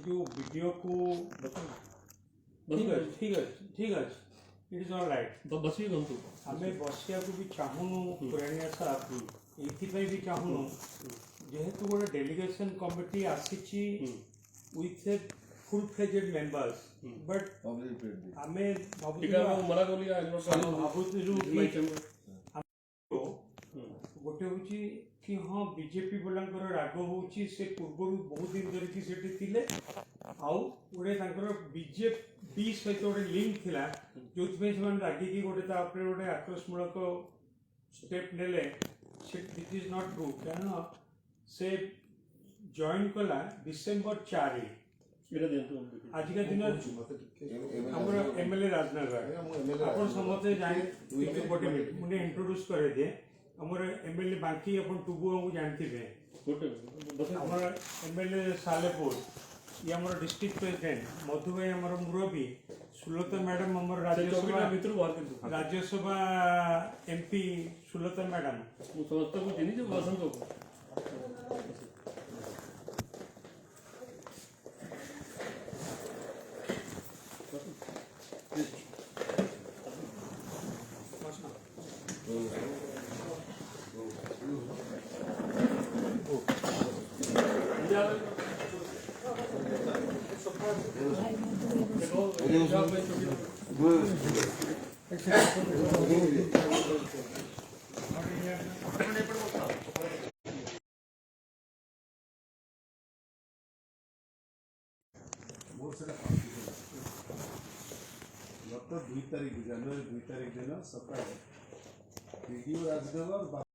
जो वीडियो को ठीक है इट इज ऑल राइट तो बसी गंतु हमें बसिया को भी चाहूनु पुरानिया साहब एथि भी चाहूनु जेहेतु गोटे डेलीगेशन कमिटी आसीची with a full fledged members but हमें मना भाबुतिलु गोटे होची कि हाँ बीजेपी वाला राग होची से पूर्व बहुत दिन धरिकी सेठी थिले आउ गोटे तांकर बीजेपी सहित गोटे लिंक थिला जोथबे समान रागी की गोटे तापरे गोटे आक्रोशमूलक स्टेप नेले से दिस इज नॉट ट्रू कारण से जॉइन कला डिसेंबर 4 आज का दिन हमर एमएलए राजनगर अपन समझते जाने गोटे मिनट मुझे इंट्रोड्यूस करे दे हमर एमएलए बाकी अपन टुबु को जानती है हमर एमएलए सालेपुर ये हमर डिस्ट्रिक्ट प्रेसिडेंट मधु भाई हमर मुरबी सुलता मैडम हमर राज्यसभा एमपी सुलता मैडम समस्त को जिनी जो भाषण को गत 2 तारिख जनवरी 2 तारिख दिन सकाळ वीडियो राजनगर